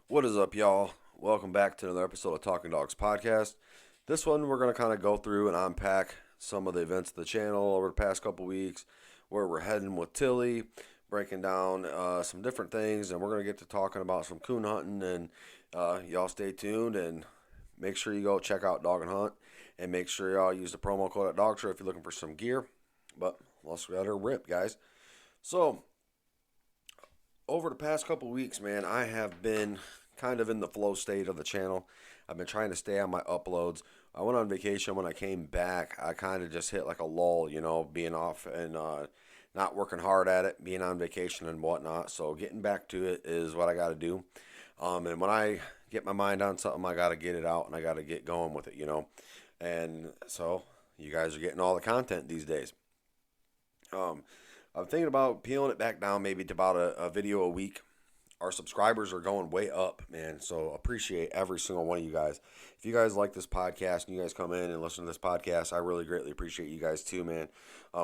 What is up, y'all? Welcome back to another episode of Talking Dogs Podcast. This one, we're going to kind of go through and unpack some of the events of the channel over the past couple weeks, where we're heading with Tilly, breaking down some different things, and we're going to get to talking about some coon hunting. And y'all stay tuned and make sure you go check out Dog and Hunt, and make sure y'all use the promo code at Dog Show if you're looking for some gear. But let's let her rip, guys. So, over the past couple weeks, man, I have been kind of in the flow state of the channel. I've been trying to stay on my uploads. I went on vacation. When I came back, I kind of just hit like a lull, being off and not working hard at it, being on vacation and whatnot. So getting back to it is what I got to do. And when I get my mind on something, I got to get it out and I got to get going with it. And so you guys are getting all the content these days. I'm thinking about peeling it back down maybe to about a video a week. Our subscribers are going way up, man. So appreciate every single one of you guys. If you guys like this podcast and you guys come in and listen to this podcast, I really greatly appreciate you guys too, man.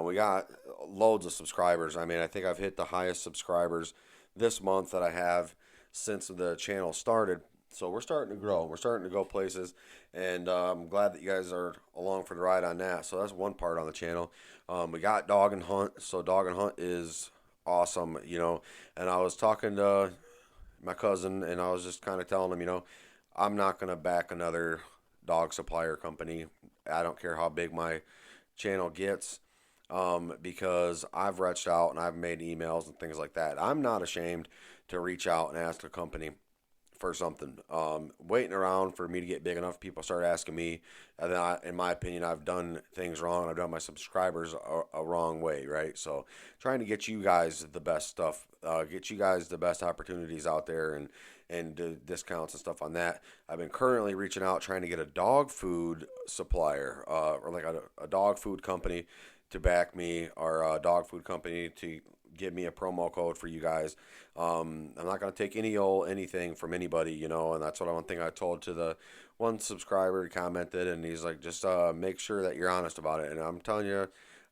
We got loads of subscribers. I mean, I think I've hit the highest subscribers this month that I have since the channel started. So we're starting to grow. We're starting to go places, and I'm glad that you guys are along for the ride on that. So that's one part on the channel. We got Dog and Hunt. So Dog and Hunt is awesome, And I was talking to my cousin, and I was just kind of telling him, I'm not going to back another dog supplier company. I don't care how big my channel gets, because I've reached out and I've made emails and things like that. I'm not ashamed to reach out and ask a company for something. Waiting around for me to get big enough, people start asking me, and then in my opinion, I've done things wrong. I've done my subscribers a wrong way, right? So trying to get you guys the best stuff, get you guys the best opportunities out there, and do discounts and stuff on that. I've been currently reaching out trying to get a dog food supplier, or like a dog food company to back me, or a dog food company to give me a promo code for you guys. I'm not going to take anything from anybody, and that's what one thing I told to the one subscriber. He commented, and he's like, just make sure that you're honest about it. And I'm telling you,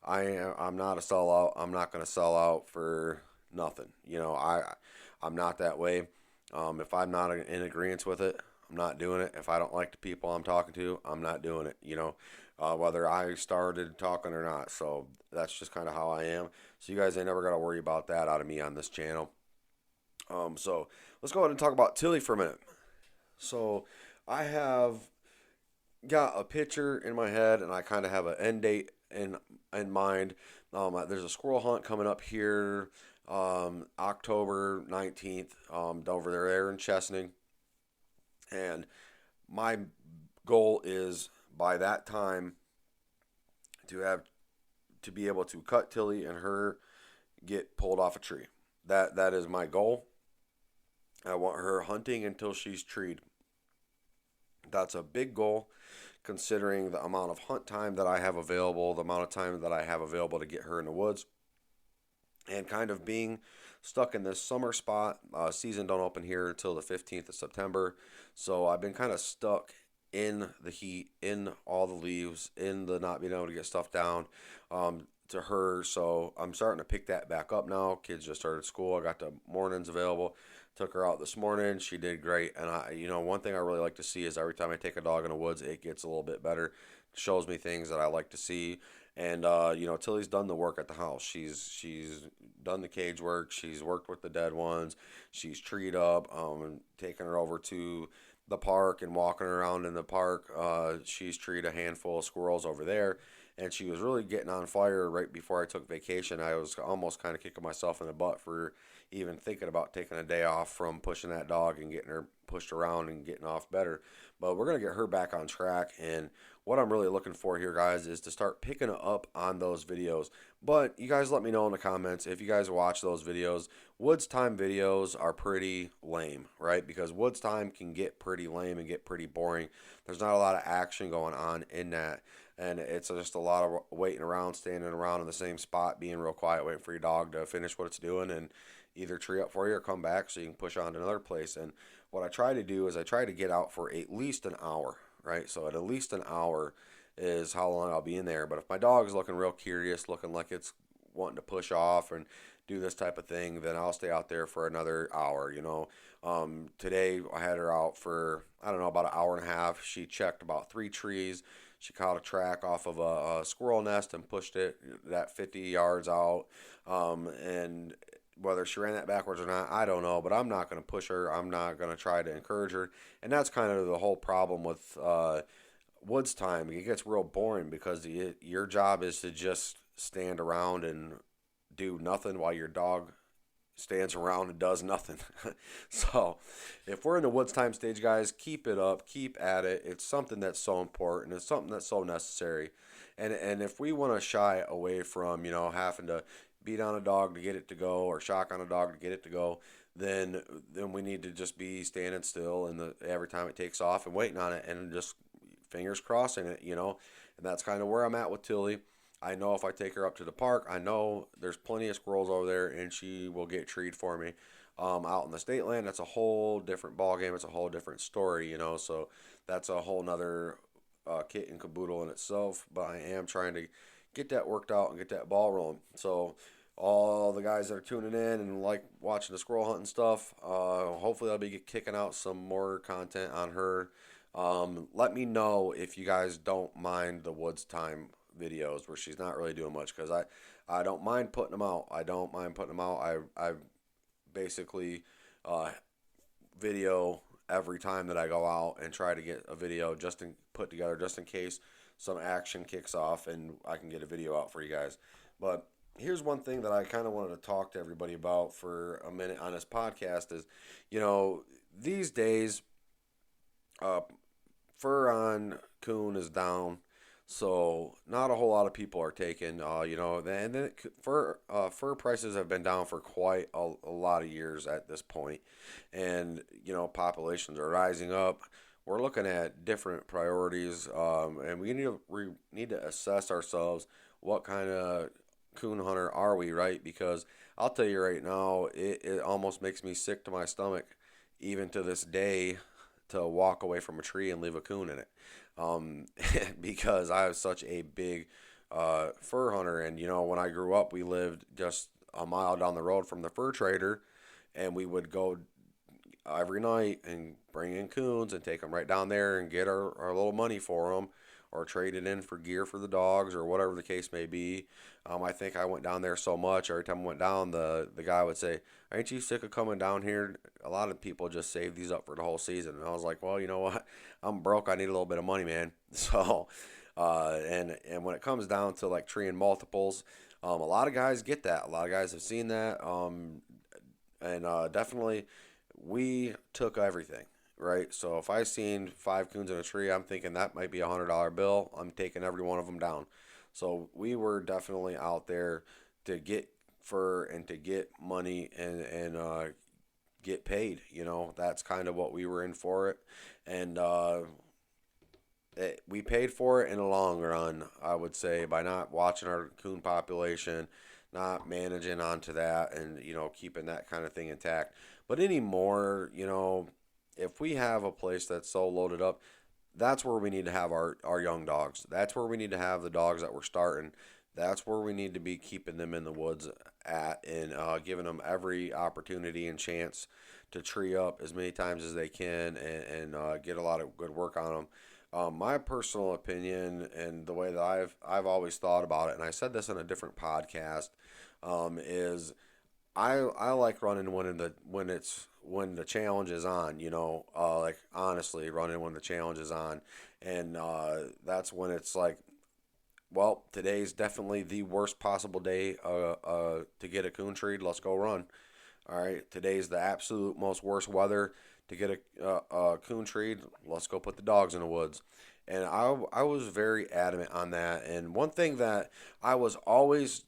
I'm not a sellout. I'm not going to sell out for nothing. I'm not that way. If I'm not in agreement with it, I'm not doing it. If I don't like the people I'm talking to, I'm not doing it, whether I started talking or not. So that's just kind of how I am. So you guys ain't never got to worry about that out of me on this channel. So let's go ahead and talk about Tilly for a minute. So I have got a picture in my head, and I kind of have an end date in mind. There's a squirrel hunt coming up here, October 19th, over there in Chesaning. And my goal is by that time to be able to cut Tilly and her get pulled off a tree. That is my goal. I want her hunting until she's treed. That's a big goal, considering the amount of hunt time that I have available, the amount of time that I have available to get her in the woods, and kind of being stuck in this summer spot. Season don't open here until the 15th of September, so I've been kind of stuck in the heat, in all the leaves, in the not being able to get stuff down to her. So I'm starting to pick that back up now. Kids just started school. I got the mornings available. Took her out this morning. She did great. And one thing I really like to see is every time I take a dog in the woods, it gets a little bit better. Shows me things that I like to see. And Tilly's done the work at the house. She's done the cage work. She's worked with the dead ones. She's treed up. And taken her over to the park and walking around in the park. She's treated a handful of squirrels over there. And she was really getting on fire right before I took vacation. I was almost kind of kicking myself in the butt for even thinking about taking a day off from pushing that dog and getting her pushed around and getting off better. But we're going to get her back on track. And what I'm really looking for here, guys, is to start picking up on those videos. But you guys let me know in the comments if you guys watch those videos. Woods time videos are pretty lame, right? Because woods time can get pretty lame and get pretty boring. There's not a lot of action going on in that. And it's just a lot of waiting around, standing around in the same spot, being real quiet, waiting for your dog to finish what it's doing and either tree up for you or come back so you can push on to another place. And what I try to do is I try to get out for at least an hour, right? So at least an hour is how long I'll be in there. But if my dog's looking real curious, looking like it's wanting to push off and do this type of thing, then I'll stay out there for another hour, Today I had her out for, I don't know, about an hour and a half. She checked about 3 trees. She caught a track off of a squirrel nest and pushed it that 50 yards out. And whether she ran that backwards or not, I don't know. But I'm not going to push her. I'm not going to try to encourage her. And that's kind of the whole problem with woods time. It gets real boring because your job is to just stand around and do nothing while your dog stands around and does nothing. So, if we're in the woods time stage, guys, keep it up, keep at it. It's something that's so important. It's something that's so necessary. And if we want to shy away from having to beat on a dog to get it to go or shock on a dog to get it to go, then we need to just be standing still and every time it takes off and waiting on it and just fingers crossing it. And that's kind of where I'm at with Tilly. I know if I take her up to the park, I know there's plenty of squirrels over there, and she will get treed for me. Out in the state land, that's a whole different ball game. It's a whole different story. So that's a whole nother kit and caboodle in itself. But I am trying to get that worked out and get that ball rolling. So all the guys that are tuning in and like watching the squirrel hunting stuff, hopefully I'll be kicking out some more content on her. Let me know if you guys don't mind the woods time videos where she's not really doing much, because I don't mind putting them out. I don't mind putting them out. I basically video every time that I go out and try to get a video put together just in case some action kicks off and I can get a video out for you guys. But here's one thing that I kind of wanted to talk to everybody about for a minute on this podcast is, these days, fur on coon is down, so not a whole lot of people are taking. And then fur prices have been down for quite a lot of years at this point, and populations are rising up. We're looking at different priorities, and we need to assess ourselves. What kind of coon hunter are we, right? Because I'll tell you right now, it almost makes me sick to my stomach, even to this day, to walk away from a tree and leave a coon in it, because I was such a big fur hunter. And when I grew up, we lived just a mile down the road from the fur trader, and we would go every night and bring in coons and take them right down there and get our little money for them, or trade it in for gear for the dogs or whatever the case may be. I think I went down there so much. Every time I went down, the guy would say, "Ain't you sick of coming down here? A lot of people just save these up for the whole season." And I was like, "Well, you know what? I'm broke. I need a little bit of money, man." So, and when it comes down to like treeing multiples, a lot of guys get that. A lot of guys have seen that. And definitely, we took everything. Right, so if I seen 5 coons in a tree, I'm thinking that might be $100 bill. I'm taking every one of them down. So we were definitely out there to get fur and to get money and get paid. That's kind of what we were in for it, and we paid for it in the long run. I would say by not watching our coon population, not managing onto that, and keeping that kind of thing intact. But anymore, if we have a place that's so loaded up, that's where we need to have our young dogs. That's where we need to have the dogs that we're starting. That's where we need to be keeping them in the woods at, and giving them every opportunity and chance to tree up as many times as they can, and get a lot of good work on them. My personal opinion and the way that I've always thought about it, and I said this in a different podcast, is I like running when the challenge is on. Like honestly running when the challenge is on, and that's when it's like, well, today's definitely the worst possible day to get a coon treed. Let's go run. All right, today's the absolute most worst weather to get a coon treed. Let's go put the dogs in the woods. And I was very adamant on that. And one thing that I was always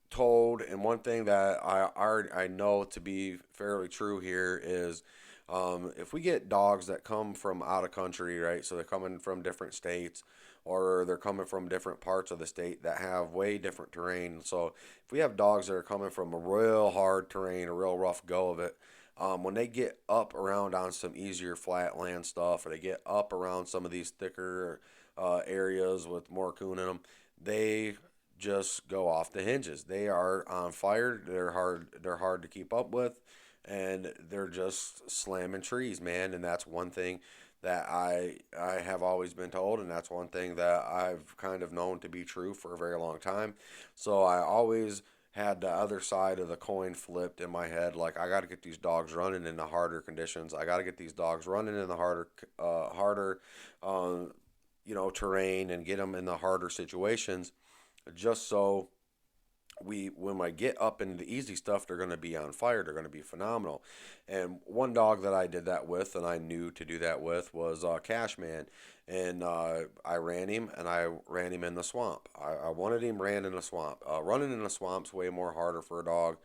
told, and one thing that I know to be fairly true here is, if we get dogs that come from out of country, right? So they're coming from different states, or they're coming from different parts of the state that have way different terrain. So if we have dogs that are coming from a real hard terrain, a real rough go of it, when they get up around on some easier flat land stuff, or they get up around some of these thicker areas with more coon in them, they just go off the hinges. They are on fire. They're hard to keep up with, and they're just slamming trees, man. And that's one thing that I have always been told, and that's one thing that I've kind of known to be true for a very long time. So I always had the other side of the coin flipped in my head. Like, I got to get these dogs running in the harder conditions. I got to get these dogs running in the harder, uh, terrain, and get them in the harder situations, just so when I get up into the easy stuff, they're going to be on fire. They're going to be phenomenal. And one dog that I did that with, and I knew to do that with, was Cashman. And I ran him, and I ran him in the swamp. I wanted him ran in the swamp. Running in the swamp's way more harder for a dog,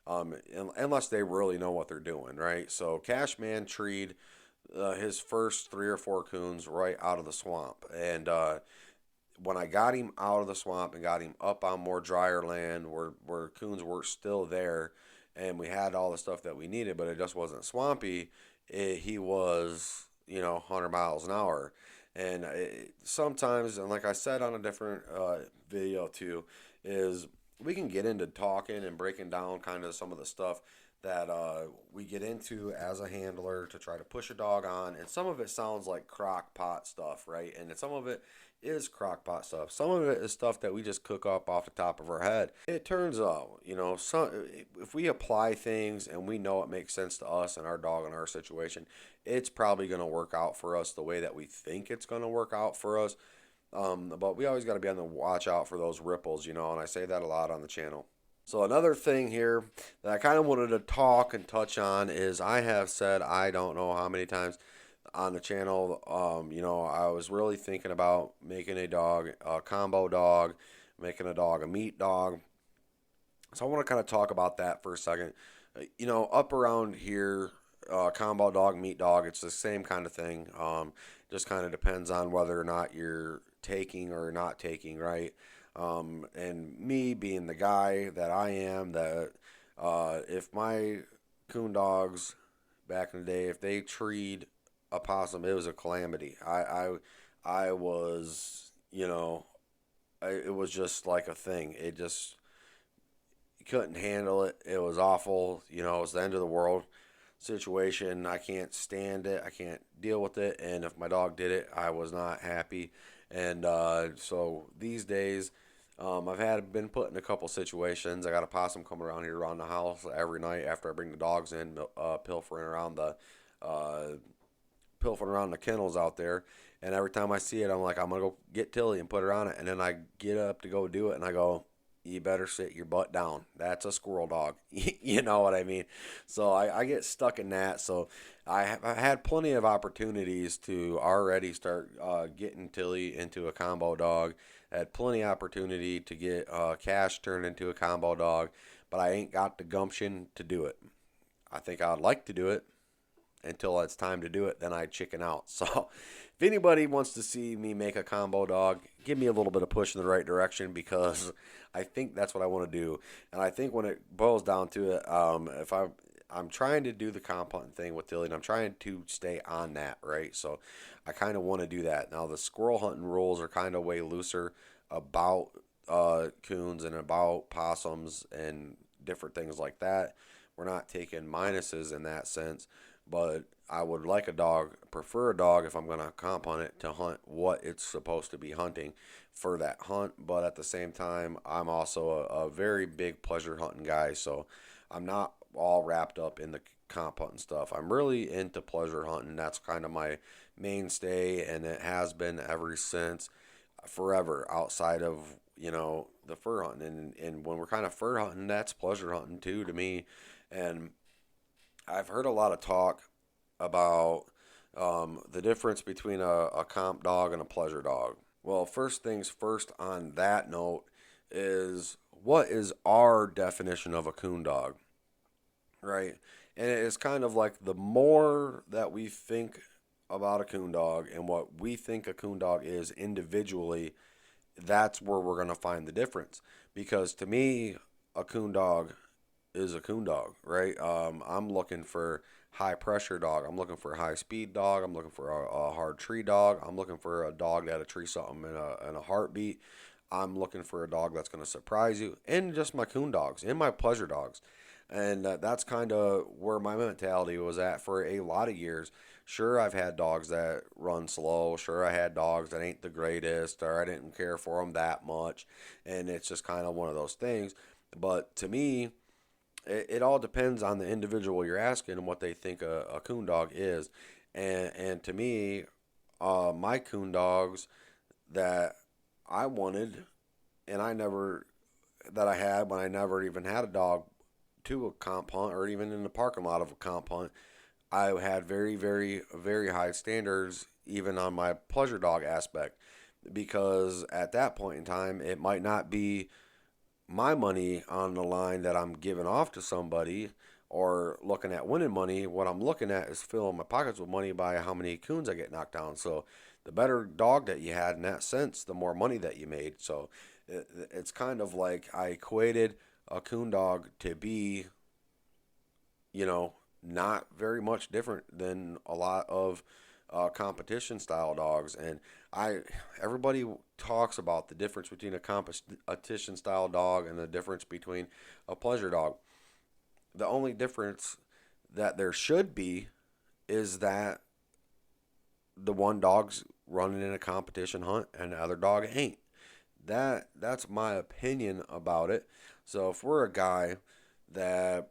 unless they really know what they're doing, right? So Cashman treed his first 3 or 4 coons right out of the swamp. And when I got him out of the swamp and got him up on more drier land where coons were still there, and we had all the stuff that we needed, but it just wasn't swampy, he was, 100 miles an hour. And sometimes, and like I said on a different video too, is we can get into talking and breaking down kind of some of the stuff that we get into as a handler to try to push a dog on. And some of it sounds like crock pot stuff, right? And some of it is crock pot stuff. Some of it is stuff that we just cook up off the top of our head. It turns out, if we apply things and we know it makes sense to us and our dog and our situation, it's probably going to work out for us the way that we think it's going to work out for us. But we always got to be on the watch out for those ripples, and I say that a lot on the channel. So another thing here that I kind of wanted to talk and touch on is I have said I don't know how many times on the channel, I was really thinking about making a dog a combo dog, making a dog a meat dog. So I want to kind of talk about that for a second. Up around here, combo dog, meat dog, it's the same kind of thing. Just kind of depends on whether or not you're taking or not taking, right? And me being the guy that I am, that if my coon dogs back in the day, if they treed a possum, it was a calamity. I was, it was just like a thing. It just, you couldn't handle it. It was awful. It was the end of the world situation. I can't stand it. I can't deal with it. And if my dog did it, I was not happy. And so these days, I've been put in a couple situations. I got a possum coming around here around the house every night after I bring the dogs in, pilfering around the kennels out there. And every time I see it, I'm like, I'm gonna go get Tilly and put her on it. And then I get up to go do it, and I go, you better sit your butt down. That's a squirrel dog. You know what I mean? So I get stuck in that. So I had plenty of opportunities to already start getting Tilly into a combo dog. I had plenty of opportunity to get Cash turned into a combo dog, but I ain't got the gumption to do it. I think I'd like to do it until it's time to do it, then I chicken out. So if anybody wants to see me make a combo dog, give me a little bit of push in the right direction, because I think that's what I want to do. And I think when it boils down to it, if I'm trying to do the comp hunting thing with Tilly, and I'm trying to stay on that, right? So I kind of want to do that. Now the squirrel hunting rules are kind of way looser about coons and about possums and different things like that. We're not taking minuses in that sense, but I would prefer a dog, if I'm going to comp hunt it, to hunt what it's supposed to be hunting for that hunt. But at the same time, I'm also a very big pleasure hunting guy, so I'm not all wrapped up in the comp hunting stuff. I'm really into pleasure hunting. That's kind of my mainstay, and it has been ever since, forever, outside of, the fur hunting. And when we're kind of fur hunting, that's pleasure hunting too, to me. And I've heard a lot of talk about the difference between a comp dog and a pleasure dog. Well, first things first on that note is, what is our definition of a coon dog, right? And it is kind of like, the more that we think about a coon dog and what we think a coon dog is individually, that's where we're going to find the difference. Because to me, a coon dog is a coon dog, right? I'm looking for high pressure dog. I'm looking for a high speed dog. I'm looking for a hard tree dog. I'm looking for a dog that'll tree something in a heartbeat. I'm looking for a dog that's going to surprise you. And just my coon dogs and my pleasure dogs. And that's kind of where my mentality was at for a lot of years. Sure, I've had dogs that run slow. Sure, I had dogs that ain't the greatest, or I didn't care for them that much. And it's just kind of one of those things. But to me, it all depends on the individual you're asking and what they think a coon dog is. And to me, my coon dogs that I wanted, and I never, that I had when I never even had a dog to a comp hunt or even in the parking lot of a comp hunt, I had very, very, very high standards even on my pleasure dog aspect, because at that point in time, it might not be my money on the line that I'm giving off to somebody or looking at winning money. What I'm looking at is filling my pockets with money by how many coons I get knocked down. So the better dog that you had in that sense, the more money that you made. So it's kind of like I equated a coon dog to be, you know, not very much different than a lot of competition style dogs. And I, everybody talks about the difference between a competition style dog and the difference between a pleasure dog. The only difference that there should be is that the one dog's running in a competition hunt and the other dog ain't. That's my opinion about it. So if we're a guy that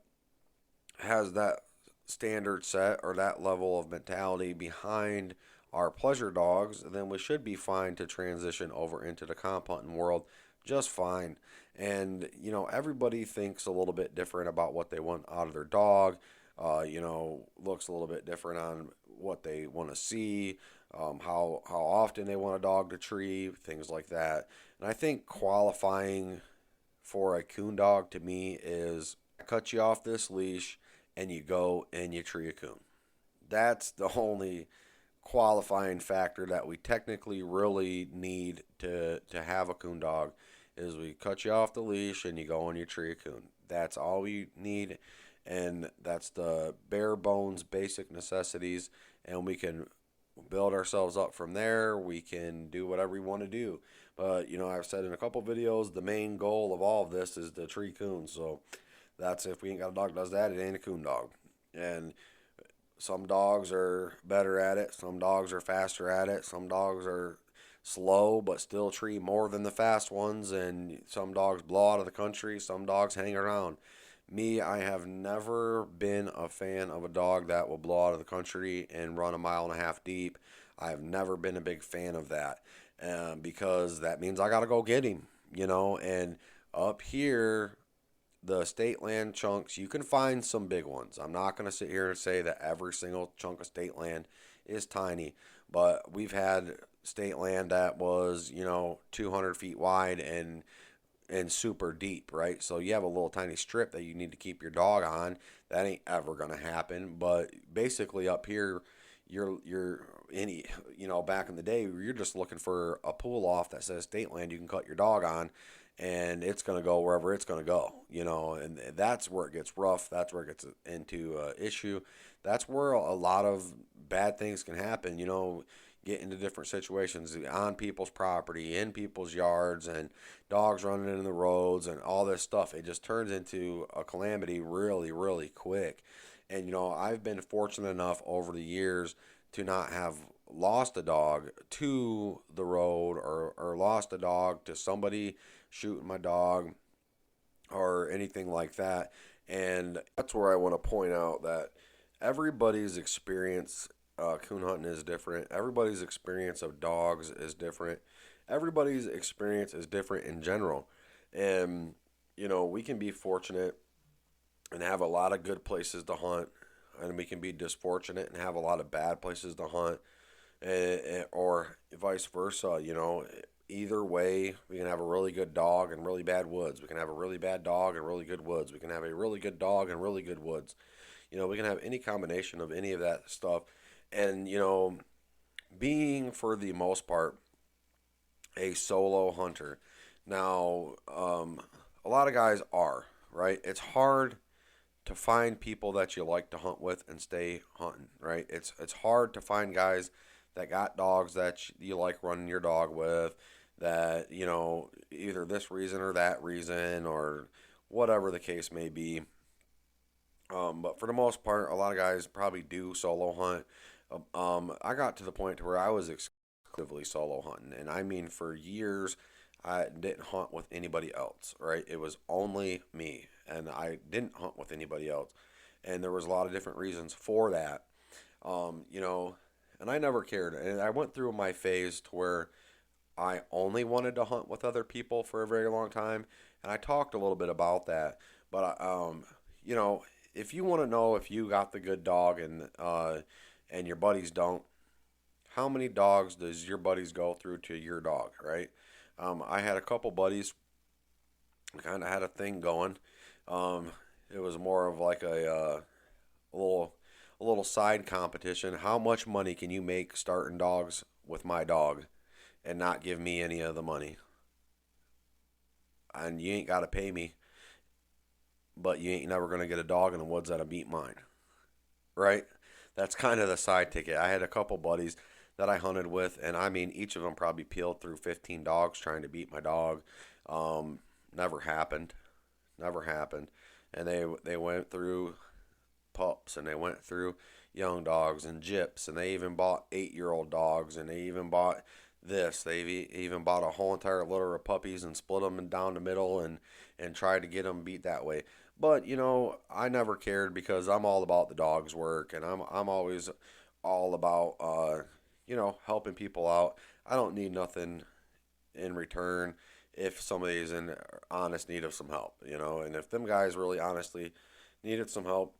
has that standard set or that level of mentality behind our pleasure dogs, then we should be fine to transition over into the comp hunting world just fine. And, everybody thinks a little bit different about what they want out of their dog, looks a little bit different on what they want to see, how often they want a dog to tree, things like that. And I think qualifying for a coon dog to me is cut you off this leash and you go and you tree a coon. That's the only qualifying factor that we technically really need to have a coon dog is we cut you off the leash and you go and you tree a coon. That's all we need, and that's the bare bones basic necessities, and we can build ourselves up from there. We can do whatever we want to do. But, I've said in a couple videos, the main goal of all of this is to tree coons. So that's, if we ain't got a dog that does that, it ain't a coon dog. And some dogs are better at it. Some dogs are faster at it. Some dogs are slow but still tree more than the fast ones. And some dogs blow out of the country. Some dogs hang around. Me, I have never been a fan of a dog that will blow out of the country and run a mile and a half deep. I have never been a big fan of that, because that means I got to go get him, And up here, the state land chunks, you can find some big ones. I'm not going to sit here and say that every single chunk of state land is tiny, but we've had state land that was, 200 feet wide and super deep, right? So you have a little tiny strip that you need to keep your dog on. That ain't ever going to happen. But basically up here, you're any, back in the day, you're just looking for a pull off that says state land you can cut your dog on, and it's going to go wherever it's going to go, and that's where it gets rough. That's where it gets into issue. That's where a lot of bad things can happen, get into different situations on people's property, in people's yards, and dogs running in the roads and all this stuff. It just turns into a calamity really, really quick. And, I've been fortunate enough over the years to not have lost a dog to the road, or lost a dog to somebody shooting my dog or anything like that. And that's where I want to point out that everybody's experience coon hunting is different. Everybody's experience of dogs is different. Everybody's experience is different in general. And, we can be fortunate and have a lot of good places to hunt, and we can be disfortunate and have a lot of bad places to hunt, or vice versa. Either way, we can have a really good dog and really bad woods. We can have a really bad dog and really good woods. We can have a really good dog and really good woods. We can have any combination of any of that stuff. And, being, for the most part, a solo hunter. Now, a lot of guys are, right? It's hard to find people that you like to hunt with and stay hunting, right? It's hard to find guys that got dogs that you like running your dog with, that, either this reason or that reason or whatever the case may be. But for the most part, a lot of guys probably do solo hunt. I got to the point to where I was exclusively solo hunting, and I mean for years, I didn't hunt with anybody else. Right? It was only me, and I didn't hunt with anybody else. And there was a lot of different reasons for that. You know, and I never cared. And I went through my phase to where I only wanted to hunt with other people for a very long time, and I talked a little bit about that. But you know, if you want to know if you got the good dog and your buddies don't, how many dogs does your buddies go through to your dog, right? I had a couple buddies, kind of had a thing going. Um, it was more of like a little a little side competition. How much money can you make starting dogs with my dog and not give me any of the money? And you ain't got to pay me, but you ain't never gonna get a dog in the woods that'll beat mine, right? That's kind of the side ticket. I had a couple buddies that I hunted with, and I mean, each of them probably peeled through 15 dogs trying to beat my dog. Never happened, never happened. And they went through pups, and they went through young dogs and gyps, and they even bought 8-year-old dogs, and they even bought this. They even bought a whole entire litter of puppies and split them down the middle and tried to get them beat that way. But you know, I never cared because I'm all about the dog's work, and I'm always all about you know, helping people out. I don't need nothing in return if somebody's in honest need of some help, you know. And if them guys really honestly needed some help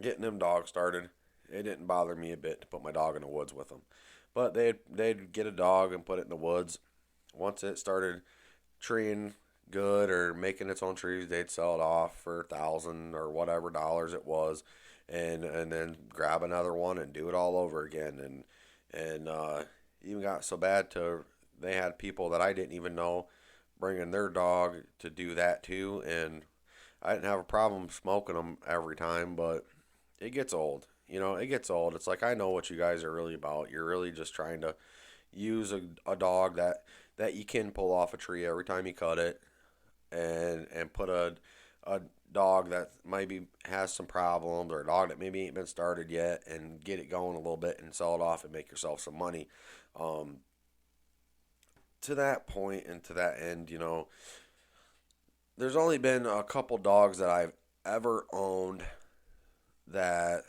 getting them dogs started, it didn't bother me a bit to put my dog in the woods with them. But they'd get a dog and put it in the woods. Once it started treeing good or making its own trees, they'd sell it off for 1,000 or whatever dollars it was, and then grab another one and do it all over again. And even got so bad to they had people that I didn't even know bringing their dog to do that too, and I didn't have a problem smoking them every time, but it gets old. You know, it gets old. It's like I know what you guys are really about. You're really just trying to use a dog that you can pull off a tree every time you cut it, and put a dog that maybe has some problems, or a dog that maybe ain't been started yet, and get it going a little bit and sell it off and make yourself some money. Um, to that point and to that end, you know, there's only been a couple dogs that I've ever owned that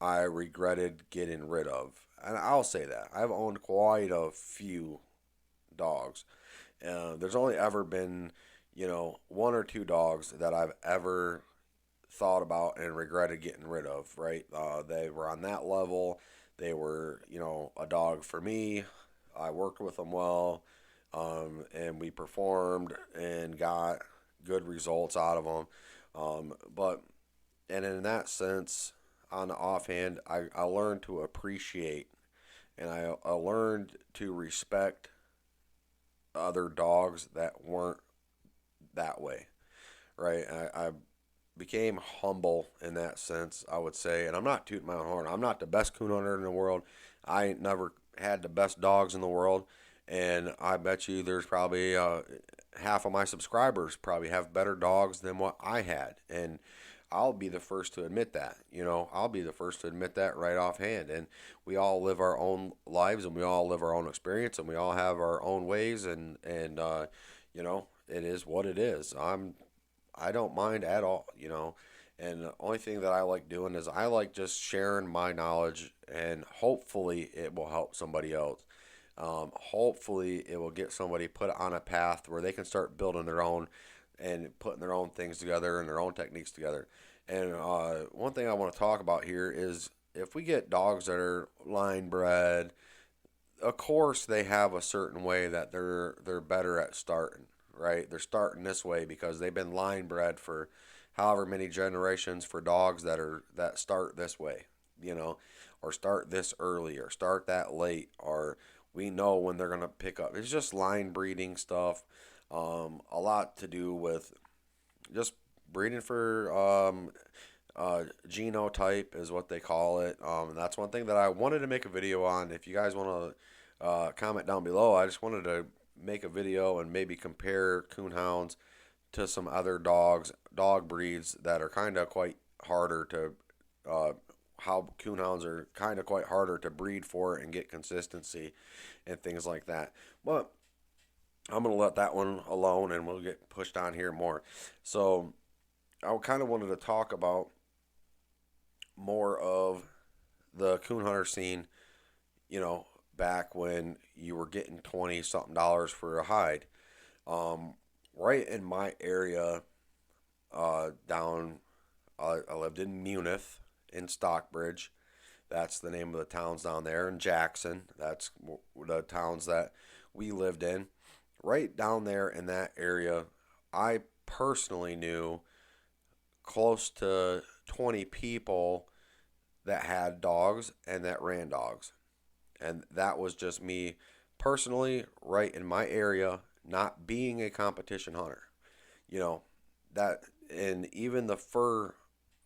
I regretted getting rid of. And I'll say that. I've owned quite a few dogs. There's only ever been, you know, one or two dogs that I've ever thought about and regretted getting rid of, right? They were on that level. They were, you know, a dog for me. I worked with them well, and we performed and got good results out of them. But and in that sense, on the offhand, I learned to appreciate and I learned to respect other dogs that weren't that way, right? I became humble in that sense, I would say. And I'm not tooting my own horn. I'm not the best coon hunter in the world. I ain't never had the best dogs in the world. And I bet you there's probably half of my subscribers probably have better dogs than what I had. And I'll be the first to admit that. You know, I'll be the first to admit that right offhand. And we all live our own lives, and we all live our own experience, and we all have our own ways. And you know, it is what it is. I don't mind at all. You know, and the only thing that I like doing is I like just sharing my knowledge, and hopefully it will help somebody else. Hopefully it will get somebody put on a path where they can start building their own and putting their own things together and their own techniques together. And one thing I want to talk about here is if we get dogs that are line bred, of course they have a certain way that they're better at starting, right? They're starting this way because they've been line bred for however many generations for dogs that start this way, you know, or start this early or start that late, or we know when they're gonna pick up. It's just line breeding stuff. A lot to do with just breeding for genotype is what they call it. And that's one thing that I wanted to make a video on. If you guys want to comment down below, I just wanted to make a video and maybe compare coonhounds to some other dog breeds that are kind of quite harder to, how coonhounds are kind of quite harder to breed for and get consistency and things like that. But I'm going to let that one alone and we'll get pushed on here more. So I kind of wanted to talk about more of the coon hunter scene, back when you were getting 20 something dollars for a hide. Right in my area, I lived in Munith, in Stockbridge. That's the name of the towns down there. In Jackson, that's the towns that we lived in. Right down there in that area, I personally knew close to 20 people that had dogs and that ran dogs. And that was just me personally, right in my area, not being a competition hunter. You know, that, and even the fur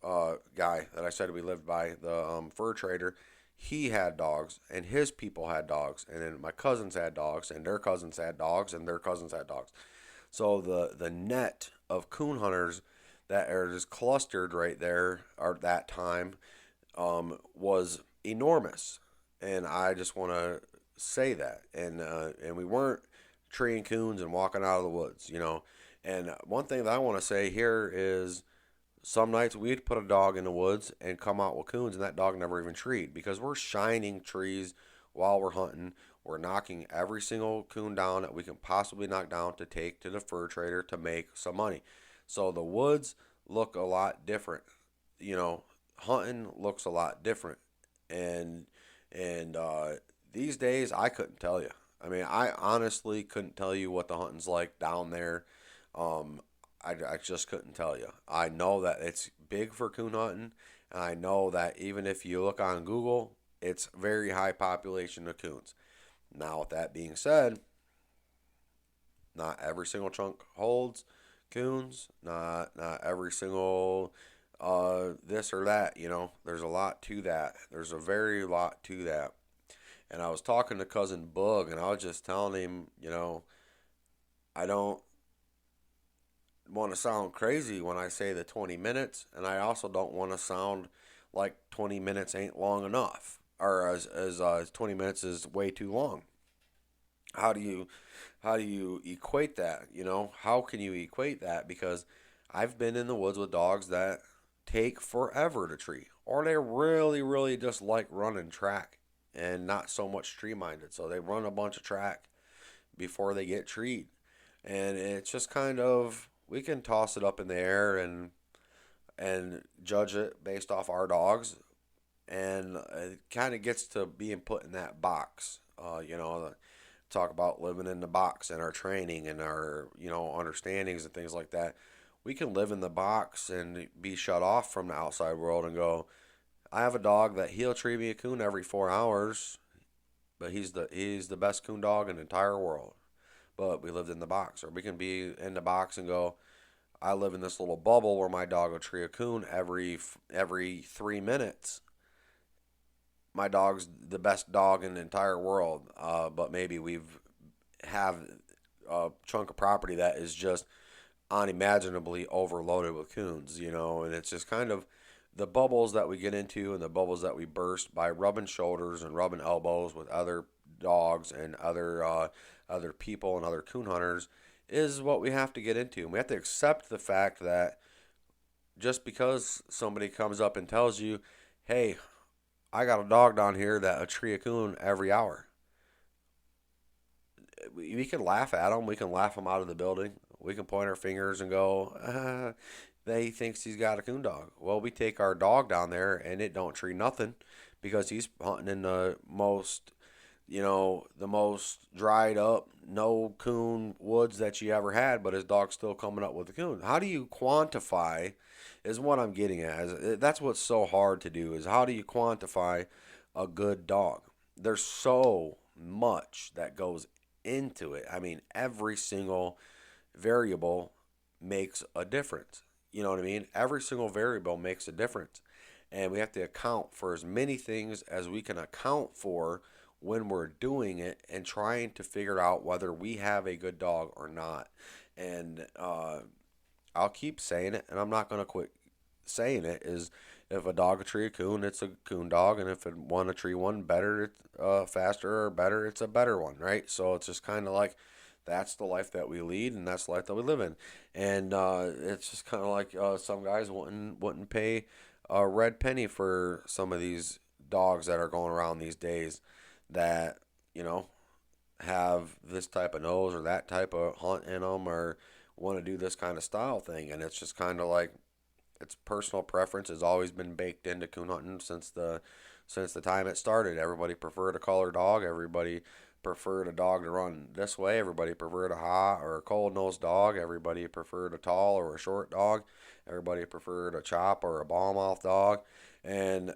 guy that I said we lived by, the fur trader, he had dogs and his people had dogs. And then my cousins had dogs and their cousins had dogs and their cousins had dogs. So the net of coon hunters that are just clustered right there at that time was enormous. And I just want to say that. And we weren't treeing coons and walking out of the woods. And one thing that I want to say here is some nights we'd put a dog in the woods and come out with coons, and that dog never even treed because we're shining trees while we're hunting. We're knocking every single coon down that we can possibly knock down to take to the fur trader to make some money. So the woods look a lot different. Hunting looks a lot different. And these days, I couldn't tell you. I mean, I honestly couldn't tell you what the hunting's like down there. I just couldn't tell you. I know that it's big for coon hunting, and I know that even if you look on Google, it's very high population of coons. Now, with that being said, not every single chunk holds coons. Not every single this or that. There's a lot to that. There's a very lot to that. And I was talking to cousin Bug, and I was just telling him, I don't want to sound crazy when I say the 20 minutes, and I also don't want to sound like 20 minutes ain't long enough, or as 20 minutes is way too long. How do you equate that? How can you equate that? Because I've been in the woods with dogs that take forever to tree, or they really, really just like running track and not so much tree minded. So they run a bunch of track before they get treed. And it's just kind of, we can toss it up in the air and judge it based off our dogs. And it kind of gets to being put in that box. Talk about living in the box and our training and our, understandings and things like that. We can live in the box and be shut off from the outside world and go, I have a dog that he'll tree me a coon every 4 hours, but he's the best coon dog in the entire world. But we lived in the box. Or we can be in the box and go, I live in this little bubble where my dog will tree a coon every 3 minutes. My dog's the best dog in the entire world, but maybe have a chunk of property that is just unimaginably overloaded with coons, and it's just kind of the bubbles that we get into and the bubbles that we burst by rubbing shoulders and rubbing elbows with other dogs and other people and other coon hunters is what we have to get into. And we have to accept the fact that just because somebody comes up and tells you, hey, I got a dog down here that a tree a coon every hour, we can laugh at them. We can laugh them out of the building. We can point our fingers and go, they thinks he's got a coon dog. Well, we take our dog down there and it don't tree nothing because he's hunting in the most dried up, no coon woods that you ever had, but his dog's still coming up with the coon. How do you quantify is what I'm getting at. That's what's so hard to do is how do you quantify a good dog? There's so much that goes into it. I mean, every single variable makes a difference. You know what I mean? Every single variable makes a difference. And we have to account for as many things as we can account for when we're doing it and trying to figure out whether we have a good dog or not. And I'll keep saying it, and I'm not going to quit saying it, is if a dog a tree a coon, it's a coon dog, and if it want a tree one better, it's faster or better, it's a better one, right? So it's just kind of like that's the life that we lead, and that's the life that we live in, and it's just kind of like some guys wouldn't pay a red penny for some of these dogs that are going around these days that you know have this type of nose or that type of hunt in them or want to do this kind of style thing, and it's just kind of like it's personal preference has always been baked into coon hunting since the time it started. Everybody preferred a color dog. Everybody preferred a dog to run this way. Everybody preferred a hot or a cold nosed dog. Everybody preferred a tall or a short dog. Everybody preferred a chop or a ball mouth dog. And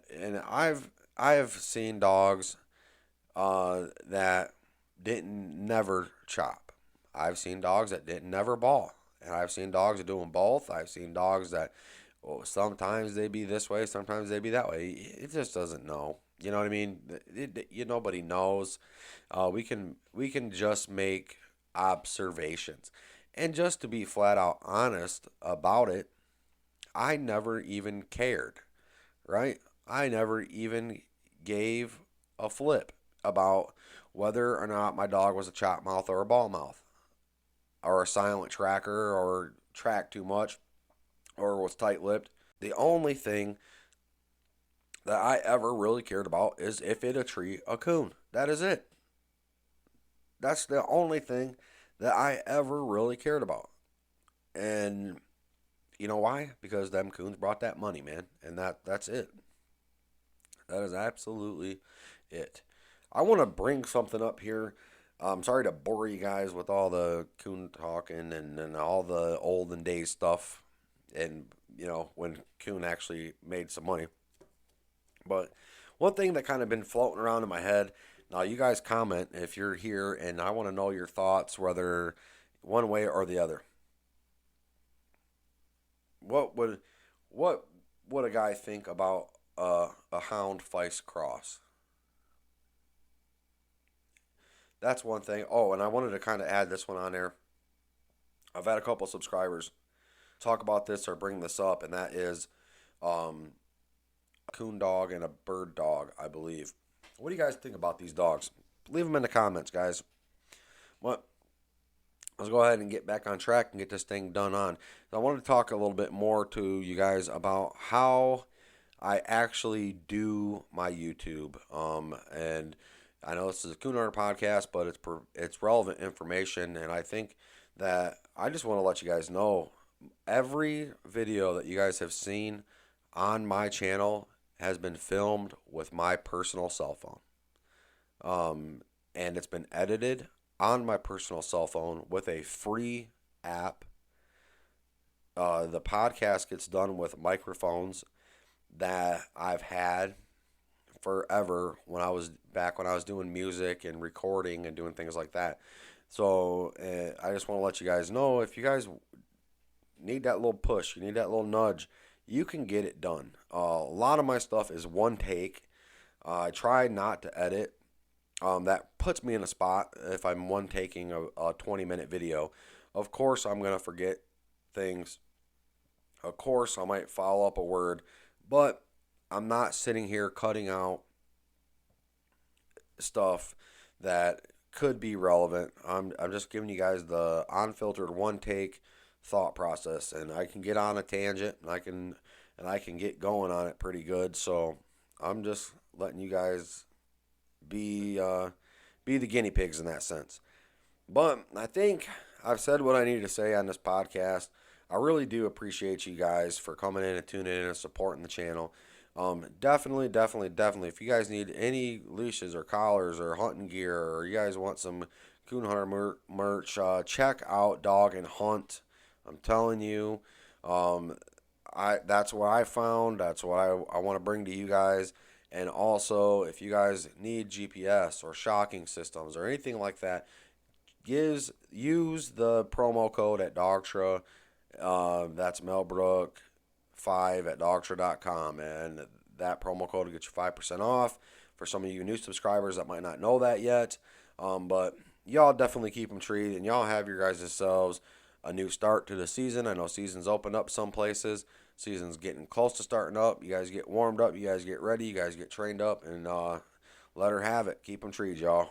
I've seen dogs that didn't never chop. I've seen dogs that didn't never ball. And I've seen dogs that do them both. I've seen dogs that sometimes they be this way, sometimes they be that way. It just doesn't know. You know what I mean? Nobody knows. We can just make observations, and just to be flat out honest about it, I never even cared. Right? I never even gave a flip about whether or not my dog was a chop mouth or a ball mouth, or a silent tracker, or tracked too much, or was tight lipped. The only thing that I ever really cared about is if it a tree a coon. That is it. That's the only thing that I ever really cared about. And you know why? Because them coons brought that money, man. And that's it. That is absolutely it. I want to bring something up here. I'm sorry to bore you guys with all the coon talking and all the olden days stuff, and when coon actually made some money. But one thing that kind of been floating around in my head. Now, you guys comment if you're here, and I want to know your thoughts, whether one way or the other. What would what would a guy think about a hound feist cross? That's one thing. Oh, and I wanted to kind of add this one on there. I've had a couple subscribers talk about this or bring this up, and that is um, a coon dog and a bird dog, I believe. What do you guys think about these dogs? Leave them in the comments, guys. What? Let's go ahead and get back on track and get this thing done on. So I wanted to talk a little bit more to you guys about how I actually do my YouTube. And I know this is a Coon Hunter podcast, but it's relevant information, and I think that I just want to let you guys know every video that you guys have seen on my channel has been filmed with my personal cell phone. And it's been edited on my personal cell phone with a free app. The podcast gets done with microphones that I've had forever when I was doing music and recording and doing things like that. So I just want to let you guys know, if you guys need that little push, you need that little nudge, you can get it done. A lot of my stuff is one take. I try not to edit. That puts me in a spot if I'm one taking a 20-minute video. Of course, I'm going to forget things. Of course, I might follow up a word, but I'm not sitting here cutting out stuff that could be relevant. I'm just giving you guys the unfiltered one take thought process, and I can get on a tangent, and I can get going on it pretty good. So I'm just letting you guys be the guinea pigs in that sense. But I think I've said what I need to say on this podcast. I really do appreciate you guys for coming in and tuning in and supporting the channel. Definitely, definitely, definitely. If you guys need any leashes or collars or hunting gear, or you guys want some Coon Hunter merch, check out Dog and Hunt. I'm telling you, that's what I found. That's what I want to bring to you guys. And also, if you guys need GPS or shocking systems or anything like that, use the promo code at Dogtra. That's Melbrook5 at Dogtra.com, and that promo code will get you 5% off. For some of you new subscribers that might not know that yet, but y'all definitely keep them treated, and y'all have your guys' selves a new start to the season. I know season's opened up some places. Season's getting close to starting up. You guys get warmed up. You guys get ready. You guys get trained up, and let her have it. Keep them trees, y'all.